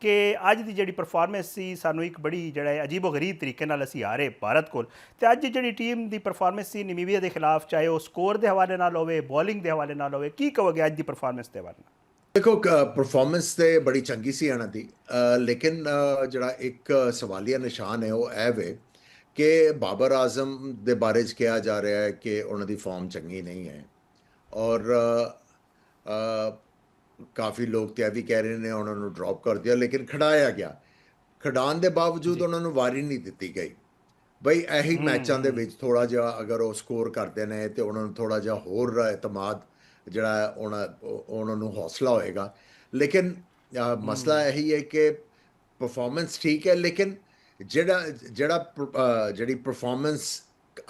कि अज की जी परफॉर्मेंस सी सानू एक बड़ी जड़ा अजीबो गरीब तरीके नाल असी हारे भारत को। तो अज जी टीम की परफॉर्मेंस सी नमीबिया के खिलाफ, चाहे वह स्कोर के हवाले नाल होवे, बॉलिंग के हवाले नाल होवे, की कहोगे अज की परफॉर्मेंस के हवाले नाल? देखो, परफॉर्मेंस तो बड़ी चंगी सी ਇਹਨਾਂ ਦੀ। ਲੇਕਿਨ ਜਿਹੜਾ ਇੱਕ ਸਵਾਲੀਆ ਨਿਸ਼ਾਨ ਹੈ ਉਹ ਇਹ ਵੇ ਕਿ ਬਾਬਰ ਆਜ਼ਮ ਦੇ ਬਾਰੇ 'ਚ ਕਿਹਾ ਜਾ ਰਿਹਾ ਹੈ ਕਿ ਉਹਨਾਂ ਦੀ ਫਾਰਮ ਚੰਗੀ ਨਹੀਂ ਹੈ। ਔਰ ਕਾਫੀ ਲੋਕ ਤੇ ਇਹ ਵੀ ਕਹਿ ਰਹੇ ਨੇ ਉਹਨਾਂ ਨੂੰ ਡ੍ਰੌਪ ਕਰ ਦਿਆ, ਲੇਕਿਨ ਖਿਡਾਇਆ ਗਿਆ। ਖਿਡਾਉਣ ਦੇ ਬਾਵਜੂਦ ਜੀ। ਉਹਨਾਂ ਨੂੰ ਵਾਰੀ ਨਹੀਂ ਦਿੱਤੀ ਗਈ। ਬਈ ਇਹੀ ਮੈਚਾਂ ਦੇ ਵਿੱਚ ਥੋੜਾ ਜਿਹਾ ਅਗਰ ਉਹ ਸਕੋਰ ਕਰਦੇ ਨੇ ਤੇ ਉਹਨਾਂ ਨੂੰ ਥੋੜਾ ਜਿਹਾ ਹੋਰ ਇਤਮਾਦ ਜਿਹੜਾ ਹੈ ਉਹਨਾਂ ਨੂੰ ਹੌਸਲਾ ਹੋਏਗਾ। ਲੇਕਿਨ ਮਸਲਾ ਇਹੀ ਹੈ ਕਿ ਪਰਫਾਰਮੈਂਸ ਠੀਕ ਹੈ, ਲੇਕਿਨ ਜਿਹੜੀ ਪਰਫਾਰਮੈਂਸ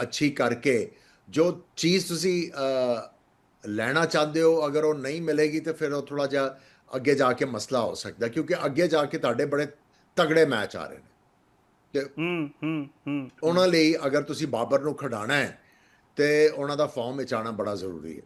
ਅੱਛੀ ਕਰਕੇ ਜੋ ਚੀਜ਼ ਤੁਸੀਂ ਲੈਣਾ ਚਾਹੁੰਦੇ ਹੋ, ਅਗਰ ਉਹ ਨਹੀਂ ਮਿਲੇਗੀ ਤਾਂ ਫਿਰ ਉਹ ਥੋੜਾ ਜਿਹਾ ਅੱਗੇ ਜਾ ਕੇ ਮਸਲਾ ਹੋ ਸਕਦਾ, ਕਿਉਂਕਿ ਅੱਗੇ ਜਾ ਕੇ ਤੁਹਾਡੇ ਬੜੇ ਤਗੜੇ ਮੈਚ ਆ ਰਹੇ ਨੇ। ਤੇ ਉਹਨਾਂ ਲਈ ਅਗਰ ਤੁਸੀਂ ਬਾਬਰ ਨੂੰ ਖਿਡਾਉਣਾ ਹੈ ਤੇ ਉਹਨਾਂ ਦਾ ਫਾਰਮ ਵਿੱਚ ਆਉਣਾ ਬੜਾ ਜ਼ਰੂਰੀ ਹੈ।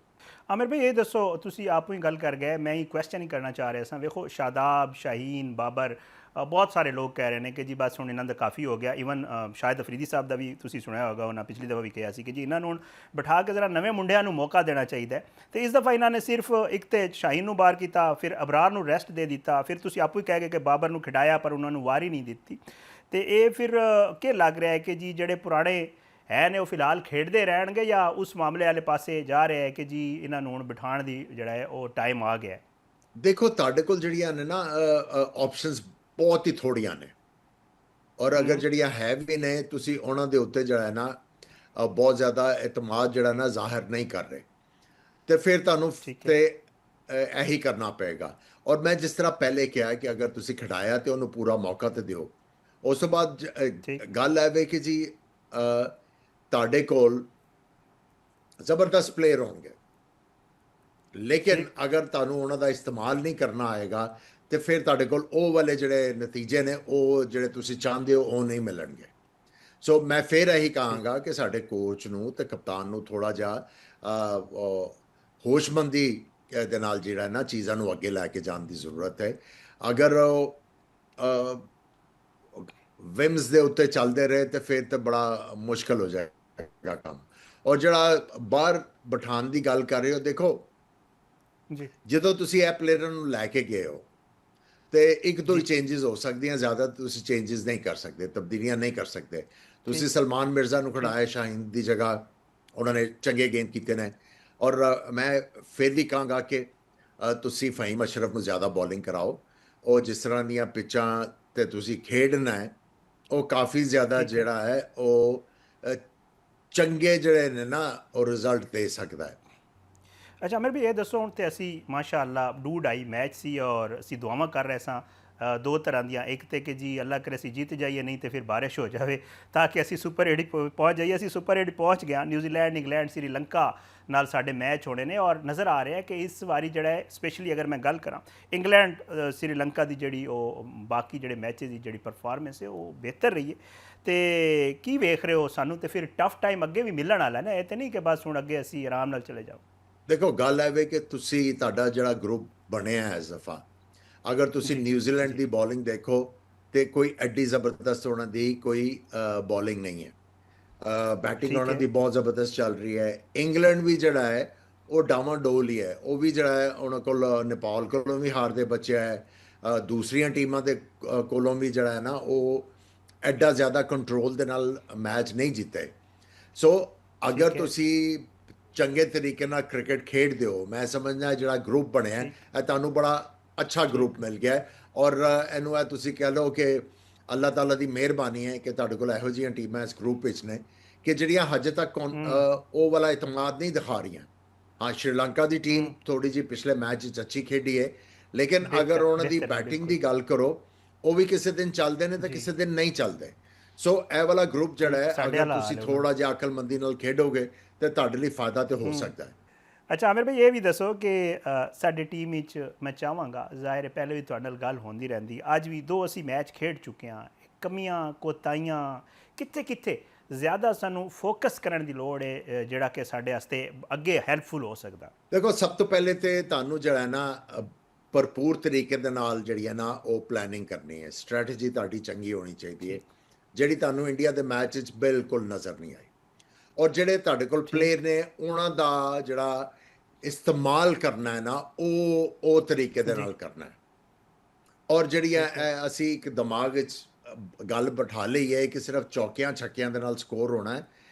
आमिर भाई, ये दसो, तुसी आप ही गल कर गए, मैं ही क्वेश्चन ही करना चाह रहा था। वेखो, शादाब, शाहीन, बाबर, बहुत सारे लोग कह रहे हैं कि जी बस हुण इन्हां दा काफ़ी हो गया। ईवन शायद अफरीदी साहब का भी तुसी सुनिया होगा, उन्हें पिछली दफ़ा भी कहा कि जी इन्होंने हुण बिठा के जरा नवे मुंडियां नूं मौका देना चाहिए। तो इस दफ़ा इन्होंने सिर्फ एक तो शाहीन नूं बाहर किया, फिर अबरार नूं रेस्ट दे दिता, फिर तुसी आपू ही कह गए कि बाबर नूं खिडाया पर उन्होंने वारी नहीं दी। तो ये फिर क्या लग रहा है कि जी ਜਿਹੜੇ पुराने है ने वो फिलहाल खेडते रहणगे या उस मामले वाले पासे जा रहे हैं कि जी इन्हां नूं हुण बिठाण दी जिहड़ा है वो टाइम आ गया है? ਦੇਖੋ, ਤੁਹਾਡੇ ਕੋਲ ਜਿਹੜੀਆਂ ਨੇ ਨਾ ਆਪਸ਼ਨਸ ਬਹੁਤ ਹੀ ਥੋੜੀਆਂ ਨੇ, ਔਰ ਅਗਰ ਜਿਹੜੀਆਂ ਹੈ ਵੀ ਨੇ ਤੁਸੀਂ ਉਹਨਾਂ ਦੇ ਉੱਤੇ ਜਿਹੜਾ ਹੈ ਨਾ ਬਹੁਤ ਜ਼ਿਆਦਾ ਇਤਮਾਦ ਜਿਹੜਾ ਨਾ ਜ਼ਾਹਿਰ ਨਹੀਂ ਕਰ ਰਹੇ, ਤੇ ਫਿਰ ਤੁਹਾਨੂੰ ठीक है। ਤੇ ਇਹੀ ਕਰਨਾ ਪਏਗਾ। ਔਰ ਮੈਂ ਜਿਸ ਤਰ੍ਹਾਂ ਪਹਿਲੇ ਕਿਹਾ ਕਿ ਅਗਰ ਤੁਸੀਂ ਖਿਡਾਇਆ ਤੇ ਉਹਨੂੰ ਪੂਰਾ ਮੌਕਾ ਤੇ ਦਿਓ। ਉਸ ਤੋਂ ਬਾਅਦ ठीक। ਗੱਲ ਆਵੇ ਕਿ ਜੀ ਤੁਹਾਡੇ ਕੋਲ ਜ਼ਬਰਦਸਤ ਪਲੇਅਰ ਹੋਣਗੇ, ਲੇਕਿਨ ठीक। ਅਗਰ ਤੁਹਾਨੂੰ ਉਹਨਾਂ ਦਾ ਇਸਤੇਮਾਲ ਨਹੀਂ ਕਰਨਾ ਆਏਗਾ ਤੇ ਫਿਰ ਤੁਹਾਡੇ ਕੋਲ ਉਹ ਵਾਲੇ ਜਿਹੜੇ ਨਤੀਜੇ ਨੇ ਉਹ ਜਿਹੜੇ ਤੁਸੀਂ ਚਾਹੁੰਦੇ ਹੋ ਉਹ ਨਹੀਂ ਮਿਲਣਗੇ। ਸੋ ਮੈਂ ਫਿਰ ਇਹੀ ठीक। ਕਹਾਂਗਾ ਕਿ ਸਾਡੇ ਕੋਚ ਨੂੰ ਤੇ ਕਪਤਾਨ ਨੂੰ ਥੋੜਾ ਜਿਹਾ ਹੋਸ਼ਮੰਦੀ ਦੇ ਨਾਲ ਜਿਹੜਾ ਨਾ ਚੀਜ਼ਾਂ ਨੂੰ ਅੱਗੇ ਲੈ ਕੇ ਜਾਣ ਦੀ ਜ਼ਰੂਰਤ ਹੈ। ਅਗਰ ਉਹ ਵਿਮਸ ਦੇ ਉੱਤੇ ਚੱਲਦੇ ਰਹੇ ਤੇ ਫਿਰ ਤਾਂ ਬੜਾ ਮੁਸ਼ਕਲ ਹੋ ਜਾਏਗਾ ਕੰਮ। ਔਰ ਜਿਹੜਾ ਬਾਹਰ ਬਿਠਾਉਣ ਦੀ ਗੱਲ ਕਰ ਰਹੇ ਹੋ, ਦੇਖੋ जी। ਜਦੋਂ ਤੁਸੀਂ ਇਹ ਪਲੇਅਰਾਂ ਨੂੰ ਲੈ ਕੇ ਗਏ ਹੋ ਤੇ ਇੱਕ ਦੋ ਹੀ जी। ਚੇਂਜਸ ਹੋ ਸਕਦੀਆਂ, ਜ਼ਿਆਦਾ ਤੁਸੀਂ ਚੇਂਜਸ ਨਹੀਂ ਕਰ ਸਕਦੇ, ਤਬਦੀਲੀਆਂ ਨਹੀਂ ਕਰ ਸਕਦੇ। ਤੁਸੀਂ ठीक। ਸਲਮਾਨ ਮਿਰਜ਼ਾ ਨੂੰ ठीक। ਖੜਾਇਆ ਸ਼ਾਹੀਨ ਦੀ ਜਗ੍ਹਾ, ਉਹਨਾਂ ਨੇ ਚੰਗੇ ਗੇਂਦ ਕੀਤੇ ਨੇ। ਔਰ ਮੈਂ ਫਿਰ ਵੀ ਕਹਾਂਗਾ ਕਿ ਤੁਸੀਂ ਫਹੀਮ ਅਸ਼ਰਫ ਨੂੰ ਜ਼ਿਆਦਾ ਬੋਲਿੰਗ ਕਰਾਓ। ਉਹ ਜਿਸ ਤਰ੍ਹਾਂ ਦੀਆਂ ਪਿੱਚਾਂ ਤੇ ਤੁਸੀਂ ਖੇਡਣਾ ਹੈ ਉਹ ਕਾਫੀ ਜ਼ਿਆਦਾ ठीक है। ਜਿਹੜਾ ਹੈ ਉਹ ਚੰਗੇ ਜਿਹੜੇ ਨੇ ਨਾ ਉਹ ਰਿਜ਼ਲਟ ਦੇ ਸਕਦਾ ਹੈ। अच्छा आमिर भाई, ये दसो, हुण ते असी माशाअल्लाह 2.5 मैच सी और असी दुआवां कर रहे सां दो तरह दियां। एक तो कि जी अल्लाह करे असी जीत जाइए, नहीं तो फिर बारिश हो जाए ताकि असी सुपर 8 पहुँच जाइए। असी सुपर 8 पहुँच गया। न्यूजीलैंड, इंग्लैंड, श्रीलंका नाल साडे मैच होने ने और नज़र आ रहा है कि इस बारी जड़ा है, स्पेशली अगर मैं गल करा इंग्लैंड श्रीलंका की जी बाकी जोड़े मैचेज की जी परफॉर्मेंस है वो बेहतर रही है। तो की वेख रहे हो सानू? तो फिर टफ टाइम अगे भी मिलण वाला ना, ये तो नहीं कि बस हुण अगे असी आराम नाल चले जाओ। ਦੇਖੋ, ਗੱਲ ਹੈ ਵੇ ਕਿ ਤੁਸੀਂ ਤੁਹਾਡਾ ਜਿਹੜਾ ਗਰੁੱਪ ਬਣਿਆ ਹੈ ਇਸ ਦਫਾ, ਅਗਰ ਤੁਸੀਂ जी। ਨਿਊਜ਼ੀਲੈਂਡ जी। ਦੀ ਬੋਲਿੰਗ ਦੇਖੋ ਤੇ ਕੋਈ ਐਡੀ ਜ਼ਬਰਦਸਤ ਉਹਨਾਂ ਦੀ ਕੋਈ ਬੋਲਿੰਗ ਨਹੀਂ ਹੈ। ਬੈਟਿੰਗ ठीक ਉਹਨਾਂ है। ਦੀ ਬਹੁਤ ਜ਼ਬਰਦਸਤ ਚੱਲ ਰਹੀ ਹੈ। ਇੰਗਲੈਂਡ ਵੀ ਜਿਹੜਾ ਹੈ ਉਹ ਡਾਵਾਡੋਲ ਹੀ ਹੈ। ਉਹ ਵੀ ਜਿਹੜਾ ਹੈ ਉਹਨਾਂ ਕੋਲ ਨੇਪਾਲ ਕੋਲੋਂ ਵੀ ਹਾਰਦੇ ਬਚਿਆ ਹੈ। ਦੂਸਰੀਆਂ ਟੀਮਾਂ ਦੇ ਕੋਲੋਂ ਵੀ ਜਿਹੜਾ ਹੈ ਨਾ ਉਹ ਐਡਾ ਜ਼ਿਆਦਾ ਕੰਟਰੋਲ ਦੇ ਨਾਲ ਮੈਚ ਨਹੀਂ ਜਿੱਤੇ। ਸੋ ਅਗਰ ठीक है। ਤੁਸੀਂ ਚੰਗੇ ਤਰੀਕੇ ਨਾਲ ਕ੍ਰਿਕਟ ਖੇਡਦੇ ਹੋ, ਮੈਂ ਸਮਝਦਾ ਜਿਹੜਾ ਗਰੁੱਪ ਬਣਿਆ ठीक। ਇਹ ਤੁਹਾਨੂੰ ਬੜਾ ਅੱਛਾ ठीक। ਗਰੁੱਪ ਮਿਲ ਗਿਆ ਹੈ। ਔਰ ਇਹਨੂੰ ਇਹ ਤੁਸੀਂ ਕਹਿ ਲਓ ਕਿ ਅੱਲਾਹ ਤਾਲਾ ਦੀ ਮਿਹਰਬਾਨੀ ਹੈ ਕਿ ਤੁਹਾਡੇ ਕੋਲ ਇਹੋ ਜਿਹੀਆਂ ਟੀਮਾਂ ਇਸ ਗਰੁੱਪ ਵਿੱਚ ਨੇ ਕਿ ਜਿਹੜੀਆਂ ਹਜੇ ਤੱਕ ਉਹ ਵਾਲਾ ਇਤਮਾਦ ਨਹੀਂ ਦਿਖਾ ਰਹੀਆਂ। ਹਾਂ, ਸ਼੍ਰੀਲੰਕਾ ਦੀ ਟੀਮ ਥੋੜੀ ਜਿਹੀ ਪਿਛਲੇ ਮੈਚ 'ਚ ਅੱਛੀ ਖੇਡੀ ਹੈ, ਲੇਕਿਨ ਅਗਰ बेहतर ਉਹਨਾਂ ਦੀ बेहतर है, ਬੈਟਿੰਗ बिल्कुल। ਦੀ ਗੱਲ ਕਰੋ ਉਹ ਵੀ ਕਿਸੇ ਦਿਨ ਚੱਲਦੇ ਨੇ ਤੇ जी। ਕਿਸੇ ਦਿਨ ਨਹੀਂ ਚੱਲਦੇ। ਸੋ ਇਹ ਵਾਲਾ ਗਰੁੱਪ ਜਿਹੜਾ ठीक, ਹੈ साढ़े ਅਗਰ वाला ਤੁਸੀਂ हाल है उन्होंने। ਥੋੜਾ ਜਿਹਾ ਅਕਲਮੰਦੀ ਨਾਲ ਖੇਡੋਗੇ ਤੇ ਤੁਹਾਡੇ ਲਈ ਫਾਇਦਾ ਤੇ ਹੋ ਸਕਦਾ ਹੈ। अच्छा आमिर भाई, ये भी दसो कि साडी टीम विच मैं चाहांगा, जाहिर है पहले भी तुहाडे नाल गल होंदी रहिंदी, अज भी दो असी मैच खेड चुके हाँ, कमियां कोताहियां कित्थे कित्थे ज़्यादा सानू फोकस करने की लोड़ है जिहड़ा कि साडे वास्ते अगे हैल्पफुल हो सकदा। ਦੇਖੋ, ਸਭ ਤੋਂ ਪਹਿਲੇ ਤੇ ਤੁਹਾਨੂੰ ਜਿਹੜਾ ਹੈ ਨਾ ਭਰਪੂਰ ਤਰੀਕੇ ਦੇ ਨਾਲ ਜਿਹੜੀ ਹੈ ਨਾ ਉਹ ਪਲੈਨਿੰਗ ਕਰਨੀ ਹੈ। ਸਟ੍ਰੈਟਜੀ ਤੁਹਾਡੀ ਚੰਗੀ ਹੋਣੀ ਚਾਹੀਦੀ ਹੈ, ਜਿਹੜੀ ਤੁਹਾਨੂੰ ਇੰਡੀਆ ਦੇ ਮੈਚ 'ਚ ਬਿਲਕੁਲ ਨਜ਼ਰ ਨਹੀਂ ਆਈ। ਔਰ ਜਿਹੜੇ ਤੁਹਾਡੇ ਕੋਲ ਪਲੇਅਰ ਨੇ ਉਹਨਾਂ ਦਾ ਜਿਹੜਾ ਇਸਤੇਮਾਲ ਕਰਨਾ ਹੈ ਨਾ ਉਹ ਤਰੀਕੇ ਦੇ ਨਾਲ ਕਰਨਾ ਹੈ। ਔਰ ਜਿਹੜੀ ਹੈ ਅਸੀਂ ਇੱਕ ਦਿਮਾਗ ਵਿੱਚ ਗੱਲ ਬਿਠਾ ਲਈ ਹੈ ਕਿ ਸਿਰਫ ਚੌਕਿਆਂ ਛੱਕਿਆਂ ਦੇ ਨਾਲ ਸਕੋਰ ਹੋਣਾ ਹੈ,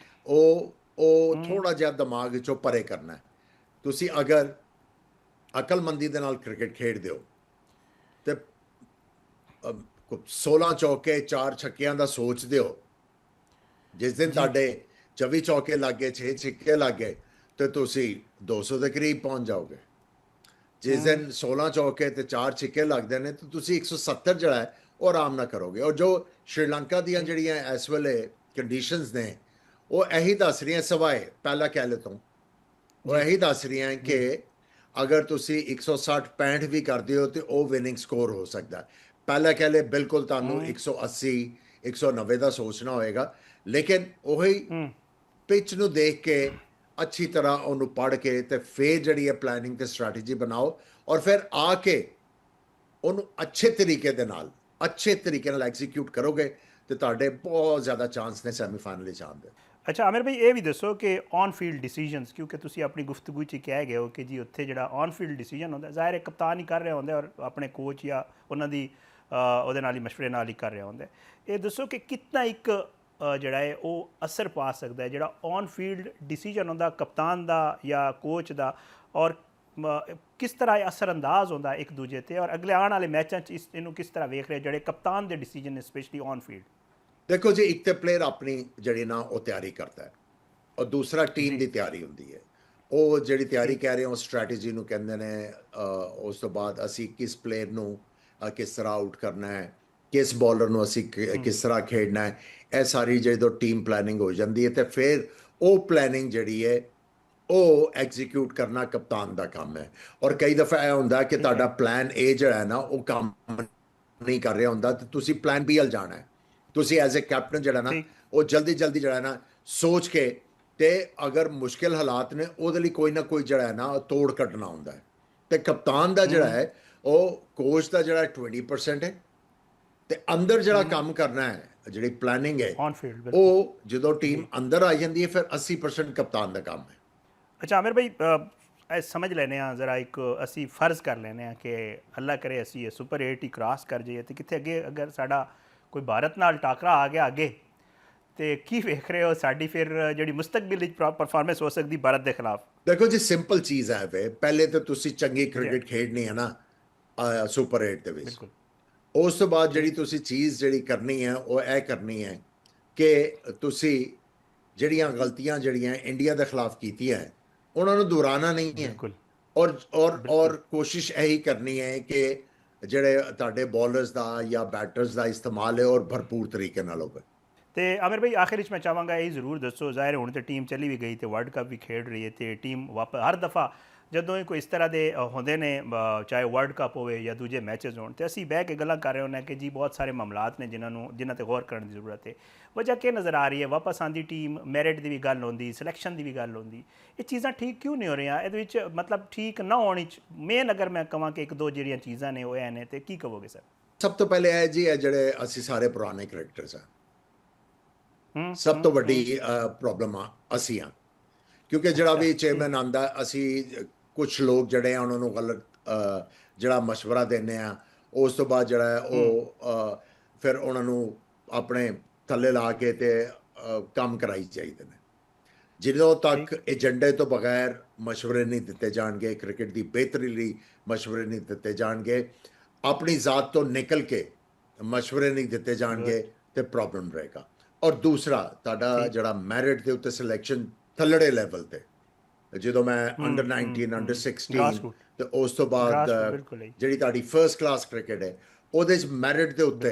ਉਹ ਥੋੜਾ ਜਿਹਾ ਦਿਮਾਗ ਵਿੱਚੋਂ ਪਰੇ ਕਰਨਾ ਹੈ। ਤੁਸੀਂ ਅਗਰ ਅਕਲਮੰਦੀ ਦੇ ਨਾਲ ਕ੍ਰਿਕਟ ਖੇਡਦੇ ਹੋ ਤੇ 16 ਚੌਕੇ 4 ਛੱਕਿਆਂ ਦਾ ਸੋਚਦੇ ਹੋ, ਜਿਸ ਦਿਨ ਤੁਹਾਡੇ 24 ਚੌਕੇ ਲੱਗੇ 6 ਛੱਕੇ ਲੱਗੇ ਤੇ ਤੁਸੀਂ 200 ਦੇ ਕਰੀਬ ਪਹੁੰਚ ਜਾਓਗੇ। ਜਿਸ ਦਿਨ 16 ਚੌਕੇ ਤੇ 4 ਛੱਕੇ ਲੱਗਦੇ ਨੇ ਤਾਂ ਤੁਸੀਂ 170 ਜਿਹੜਾ ਹੈ ਉਹ ਆਰਾਮ ਨਾਲ ਕਰੋਗੇ। ਔਰ ਜੋ ਸ਼੍ਰੀਲੰਕਾ ਦੀਆਂ ਜਿਹੜੀਆਂ ਇਸ ਵੇਲੇ ਕੰਡੀਸ਼ਨਸ ਨੇ ਉਹ ਇਹੀ ਦੱਸ ਰਹੀਆਂ, ਸਵਾਏ ਪਹਿਲਾ ਕਹਿਲੇ ਤੋਂ ਉਹ ਇਹੀ ਦੱਸ ਰਹੀਆਂ ਕਿ ਅਗਰ ਤੁਸੀਂ 160 65 ਵੀ ਕਰਦੇ ਹੋ ਤੇ ਉਹ ਵਿਨਿੰਗ ਸਕੋਰ ਹੋ ਸਕਦਾ। ਪਹਿਲਾ ਕਹਿਲੇ ਬਿਲਕੁਲ ਤੁਹਾਨੂੰ 180 190 ਦਾ ਸੋਚਣਾ ਹੋਏਗਾ, ਲੇਕਿਨ ਉਹੀ ਪਿਚ ਨੂੰ ਦੇਖ ਕੇ ਅੱਛੀ ਤਰ੍ਹਾਂ ਉਹਨੂੰ ਪੜ੍ਹ ਕੇ ਤੇ ਫਿਰ ਜਿਹੜੀ ਹੈ ਪਲੈਨਿੰਗ ਤੇ ਸਟ੍ਰੈਟਜੀ ਬਣਾਓ, ਔਰ ਫਿਰ ਆ ਕੇ ਉਹਨੂੰ ਅੱਛੇ ਤਰੀਕੇ ਨਾਲ ਐਗਜ਼ੀਕਿਊਟ ਕਰੋਗੇ ਤੇ ਤੁਹਾਡੇ ਬਹੁਤ ਜ਼ਿਆਦਾ ਚਾਂਸ ਨੇ ਸੈਮੀਫਾਈਨਲ ਵਿੱਚ ਆਉਣ ਦੇ। ਅੱਛਾ ਆਮਿਰ ਭਾਈ, ਇਹ ਵੀ ਦੱਸੋ ਕਿ ਔਨ ਫੀਲਡ ਡਿਸੀਜਨਸ, ਕਿਉਂਕਿ ਤੁਸੀਂ ਆਪਣੀ ਗੁਫ਼ਤਗੂ 'ਚ ਕਹਿ ਗਏ ਹੋ ਕਿ ਜੀ ਉੱਥੇ ਜਿਹੜਾ ਔਨ ਫੀਲਡ ਡਿਸੀਜਨ ਹੁੰਦਾ ਜ਼ਾਹਿਰ ਹੈ ਕਪਤਾਨ ਹੀ ਕਰ ਰਿਹਾ ਹੁੰਦਾ ਔਰ ਆਪਣੇ ਕੋਚ ਜਾਂ ਉਹਨਾਂ ਦੀ ਉਹਦੇ ਨਾਲ ਹੀ ਮਸ਼ਵਰੇ ਨਾਲ ਹੀ ਕਰ ਰਿਹਾ ਹੁੰਦਾ। ਇਹ ਦੱਸੋ ਕਿ ਕਿੰਨਾ ਇੱਕ ਜਿਹੜਾ ਹੈ ਉਹ ਅਸਰ ਪਾ ਸਕਦਾ ਹੈ ਜਿਹੜਾ ਔਨ ਫੀਲਡ ਡਿਸੀਜਨ ਹੁੰਦਾ ਕਪਤਾਨ ਦਾ ਜਾਂ ਕੋਚ ਦਾ, ਔਰ ਕਿਸ ਤਰ੍ਹਾਂ ਇਹ ਅਸਰ ਅੰਦਾਜ਼ ਹੁੰਦਾ ਇੱਕ ਦੂਜੇ 'ਤੇ, ਔਰ ਅਗਲੇ ਆਉਣ ਵਾਲੇ ਮੈਚਾਂ 'ਚ ਇਹਨੂੰ ਕਿਸ ਤਰ੍ਹਾਂ ਵੇਖ ਰਹੇ ਜਿਹੜੇ ਕਪਤਾਨ ਦੇ ਡਿਸੀਜਨ ਨੇ ਸਪੈਸ਼ਲੀ ਔਨ ਫੀਲਡ? ਦੇਖੋ ਜੀ, ਇੱਕ ਤੇ ਪਲੇਅਰ ਆਪਣੀ ਜਿਹੜੀ ਨਾ ਉਹ ਤਿਆਰੀ ਕਰਦਾ ਹੈ ਔਰ ਦੂਸਰਾ ਟੀਮ ਦੀ ਤਿਆਰੀ ਹੁੰਦੀ ਹੈ। ਉਹ ਜਿਹੜੀ ਤਿਆਰੀ ਕਹਿ ਰਹੇ ਹੋ ਸਟ੍ਰੈਟਜੀ ਨੂੰ ਕਹਿੰਦੇ ਨੇ। ਉਸ ਤੋਂ ਬਾਅਦ ਅਸੀਂ ਕਿਸ ਪਲੇਅਰ ਨੂੰ ਕਿਸ ਤਰ੍ਹਾਂ ਆਊਟ ਕਰਨਾ ਹੈ, ਕਿਸ ਬੋਲਰ ਨੂੰ ਅਸੀਂ ਕਿਸ ਤਰ੍ਹਾਂ ਖੇਡਣਾ ਹੈ, ਇਹ ਸਾਰੀ ਜਦੋਂ ਟੀਮ ਪਲੈਨਿੰਗ ਹੋ ਜਾਂਦੀ ਹੈ ਤੇ ਫਿਰ ਉਹ ਪਲੈਨਿੰਗ ਜਿਹੜੀ ਹੈ ਉਹ ਐਗਜ਼ੀਕਿਊਟ ਕਰਨਾ ਕਪਤਾਨ ਦਾ ਕੰਮ ਹੈ। ਔਰ ਕਈ ਦਫਾ ਇਹ ਹੁੰਦਾ ਕਿ ਤੁਹਾਡਾ ਪਲਾਨ ਏ ਜਿਹੜਾ ਹੈ ਨਾ ਉਹ ਕੰਮ ਨਹੀਂ ਕਰ ਰਿਹਾ ਹੁੰਦਾ ਤੇ ਤੁਸੀਂ ਪਲਾਨ ਬੀ ਵੱਲ ਜਾਣਾ ਹੈ। ਤੁਸੀਂ ਐਜ਼ ਅ ਕੈਪਟਨ ਜਿਹੜਾ ਨਾ ਉਹ ਜਲਦੀ ਜਿਹੜਾ ਨਾ ਸੋਚ ਕੇ ਤੇ ਅਗਰ ਮੁਸ਼ਕਿਲ ਹਾਲਾਤ ਨੇ ਉਹਦੇ ਲਈ ਕੋਈ ਨਾ ਕੋਈ ਜਿਹੜਾ ਹੈ ਨਾ ਤੋੜ ਕੱਢਣਾ ਹੁੰਦਾ ਹੈ। ਤੇ ਕਪਤਾਨ ਦਾ ਜਿਹੜਾ ਹੈ ਉਹ ਕੋਚ ਦਾ ਜਿਹੜਾ 20% ਹੈ ਤੇ ਅੰਦਰ ਜਿਹੜਾ ਕੰਮ ਕਰਨਾ ਹੈ ਜਿਹੜੀ ਪਲੈਨਿੰਗ ਹੈ ਔਨ ਫੀਲਡ ਉਹ ਜਦੋਂ ਟੀਮ ਅੰਦਰ ਆ ਜਾਂਦੀ ਹੈ ਫਿਰ 80% ਕਪਤਾਨ ਦਾ ਕੰਮ ਹੈ। ਅੱਛਾ ਆਮਿਰ ਭਾਈ, ਇਹ ਸਮਝ ਲੈਂਦੇ ਹਾਂ ਜ਼ਰਾ, ਇੱਕ ਅਸੀਂ ਫਰਜ਼ ਕਰ ਲੈਂਦੇ ਹਾਂ ਕਿ ਅੱਲਾ ਕਰੇ ਅਸੀਂ ਇਹ ਸੁਪਰ 8 ਹੀ ਕ੍ਰਾਸ ਕਰ ਜਾਈਏ ਤੇ ਕਿੱਥੇ ਅੱਗੇ ਅਗਰ ਸਾਡਾ ਕੋਈ ਭਾਰਤ ਨਾਲ ਟਾਕਰਾ ਆ ਗਿਆ ਅੱਗੇ, ਤੇ ਕੀ ਵੇਖ ਰਹੇ ਹੋ ਸਾਡੀ ਫਿਰ ਜਿਹੜੀ ਮੁਸਤਕਬਲ ਵਿੱਚ ਪਰਫਾਰਮੈਂਸ ਹੋ ਸਕਦੀ ਭਾਰਤ ਦੇ ਖਿਲਾਫ? ਦੇਖੋ ਜੀ, ਸਿੰਪਲ ਚੀਜ਼ ਹੈ ਵੇ, ਪਹਿਲੇ ਤਾਂ ਤੁਸੀਂ ਚੰਗੀ ਕ੍ਰਿਕਟ ਖੇਡਣੀ ਹੈ ਨਾ ਸੁਪਰ 8 ਦੇ ਵਿੱਚ। ਉਸ ਤੋਂ ਬਾਅਦ ਜਿਹੜੀ ਤੁਸੀਂ ਚੀਜ਼ ਜਿਹੜੀ ਕਰਨੀ ਹੈ ਉਹ ਇਹ ਕਰਨੀ ਹੈ ਕਿ ਤੁਸੀਂ ਜਿਹੜੀਆਂ ਗਲਤੀਆਂ ਜਿਹੜੀਆਂ ਇੰਡੀਆ ਦੇ ਖਿਲਾਫ ਕੀਤੀਆਂ ਉਹਨਾਂ ਨੂੰ ਦੁਹਰਾਉਣਾ ਨਹੀਂ ਹੈ। ਔਰ ਕੋਸ਼ਿਸ਼ ਇਹੀ ਕਰਨੀ ਹੈ ਕਿ ਜਿਹੜੇ ਤੁਹਾਡੇ ਬੋਲਰਸ ਦਾ ਜਾਂ ਬੈਟਰਸ ਦਾ ਇਸਤੇਮਾਲ ਹੈ ਔਰ ਭਰਪੂਰ ਤਰੀਕੇ ਨਾਲ ਹੋਵੇ। ਤੇ ਆਮਿਰ ਭਾਈ ਆਖਿਰ ਵਿੱਚ ਮੈਂ ਚਾਹਾਂਗਾ ਇਹ ਜ਼ਰੂਰ ਦੱਸੋ, ਜ਼ਾਹਿਰ ਹੁਣ ਤੇ ਟੀਮ ਚਲੀ ਵੀ ਗਈ ਤੇ ਵਰਲਡ ਕੱਪ ਵੀ ਖੇਡ ਰਹੀ ਹੈ ਤੇ ਟੀਮ ਵਾਪਸ ਹਰ ਦਫਾ ਜਦੋਂ ਹੀ ਕੋਈ ਇਸ ਤਰ੍ਹਾਂ ਦੇ ਹੁੰਦੇ ਨੇ, ਚਾਹੇ ਵਰਲਡ ਕੱਪ ਹੋਵੇ ਜਾਂ ਦੂਜੇ ਮੈਚਸ ਹੋਣ, ਤੇ ਅਸੀਂ ਬਹਿ ਕੇ ਗੱਲਾਂ ਕਰ ਰਹੇ ਹੁੰਦੇ ਕਿ ਜੀ ਬਹੁਤ ਸਾਰੇ ਮਾਮਲਾਤ ਨੇ ਜਿਨ੍ਹਾਂ ਤੇ ਗੌਰ ਕਰਨ ਦੀ ਜ਼ਰੂਰਤ ਹੈ। ਵਜ੍ਹਾ ਕੀ ਨਜ਼ਰ ਆ ਰਹੀ ਹੈ? ਵਾਪਸ ਆਉਂਦੀ ਟੀਮ, ਮੈਰਿਟ ਦੀ ਵੀ ਗੱਲ ਹੁੰਦੀ, ਸਿਲੈਕਸ਼ਨ ਦੀ ਵੀ ਗੱਲ ਹੁੰਦੀ, ਇਹ ਚੀਜ਼ਾਂ ਠੀਕ ਕਿਉਂ ਨਹੀਂ ਹੋ ਰਹੀਆਂ? ਇਹਦੇ ਵਿੱਚ ਮਤਲਬ ਠੀਕ ਨਾ ਹੋਣ ਵਿੱਚ ਮੇਨ ਅਗਰ ਮੈਂ ਕਹਾਂ ਕਿ ਇੱਕ ਦੋ ਜਿਹੜੀਆਂ ਚੀਜ਼ਾਂ ਨੇ ਉਹ ਇਹ ਨੇ, ਤੇ ਕੀ ਕਹੋਗੇ ਸਰ? ਸਭ ਤੋਂ ਪਹਿਲੇ ਇਹ ਜੀ, ਇਹ ਜਿਹੜੇ ਅਸੀਂ ਸਾਰੇ ਪੁਰਾਣੇ ਕ੍ਰਿਕਟਰਸ ਆ, ਸਭ ਤੋਂ ਵੱਡੀ ਪ੍ਰੋਬਲਮ ਅਸੀਂ ਆ, ਕਿਉਂਕਿ ਜਿਹੜਾ ਵੀ ਚੇਅਰਮੈਨ ਆਉਂਦਾ ਅਸੀਂ ਕੁਝ ਲੋਕ ਜਿਹੜੇ ਆ ਉਹਨਾਂ ਨੂੰ ਗਲਤ ਜਿਹੜਾ ਮਸ਼ਵਰਾ ਦਿੰਦੇ ਆ, ਉਸ ਤੋਂ ਬਾਅਦ ਜਿਹੜਾ ਹੈ ਉਹ ਫਿਰ ਉਹਨਾਂ ਨੂੰ ਆਪਣੇ ਥੱਲੇ ਲਾ ਕੇ ਤੇ ਕੰਮ ਕਰਾਈ ਚਾਹੀਦੇ ਨੇ। ਜਦੋਂ ਤੱਕ ਏਜੰਡੇ ਤੋਂ ਬਗੈਰ ਮਸ਼ਵਰੇ ਨਹੀਂ ਦਿੱਤੇ ਜਾਣਗੇ, ਕ੍ਰਿਕਟ ਦੀ ਬਿਹਤਰੀ ਲਈ ਮਸ਼ਵਰੇ ਨਹੀਂ ਦਿੱਤੇ ਜਾਣਗੇ, ਆਪਣੀ ਜ਼ਾਤ ਤੋਂ ਨਿਕਲ ਕੇ ਮਸ਼ਵਰੇ ਨਹੀਂ ਦਿੱਤੇ ਜਾਣਗੇ ਤੇ ਪ੍ਰੋਬਲਮ ਰਹੇਗਾ। ਔਰ ਦੂਸਰਾ ਤੁਹਾਡਾ ਜਿਹੜਾ ਮੈਰਿਟ ਦੇ ਉੱਤੇ ਸਿਲੈਕਸ਼ਨ ਥੱਲੜੇ ਲੈਵਲ ਤੇ, ਜਦੋਂ ਮੈਂ ਅੰਡਰ 19 ਅੰਡਰ 16 ਤੇ ਉਸ ਤੋਂ ਬਾਅਦ ਜਿਹੜੀ ਤੁਹਾਡੀ ਫਰਸਟ ਕਲਾਸ ਕ੍ਰਿਕਟ ਹੈ ਉਹਦੇ 'ਚ ਮੈਰਿਟ ਦੇ ਉੱਤੇ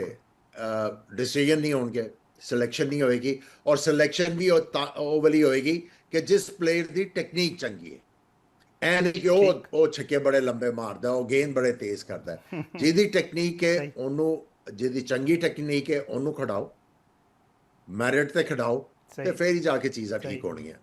ਡਿਸੀਜਨ ਨਹੀਂ ਹੋਣਗੇ, ਸਿਲੈਕਸ਼ਨ ਨਹੀਂ ਹੋਏਗੀ। ਔਰ ਸਿਲੈਕਸ਼ਨ ਵੀ ਉਹ ਵਾਲੀ ਹੋਏਗੀ ਕਿ ਜਿਸ ਪਲੇਅਰ ਦੀ ਟੈਕਨੀਕ ਚੰਗੀ ਹੈ, ਐ ਨਹੀਂ ਕਿ ਉਹ ਛੱਕੇ ਬੜੇ ਲੰਬੇ ਮਾਰਦਾ, ਉਹ ਗੇਂਦ ਬੜੇ ਤੇਜ਼ ਕਰਦਾ। ਜਿਹਦੀ ਟੈਕਨੀਕ ਹੈ ਉਹਨੂੰ, ਜਿਹਦੀ ਚੰਗੀ ਟੈਕਨੀਕ ਹੈ ਉਹਨੂੰ ਖਿਡਾਓ, ਮੈਰਿਟ ਤੇ ਖਿਡਾਓ ਤੇ ਫਿਰ ਹੀ ਜਾ ਕੇ ਚੀਜ਼ਾਂ ਠੀਕ ਹੋਣੀਆਂ।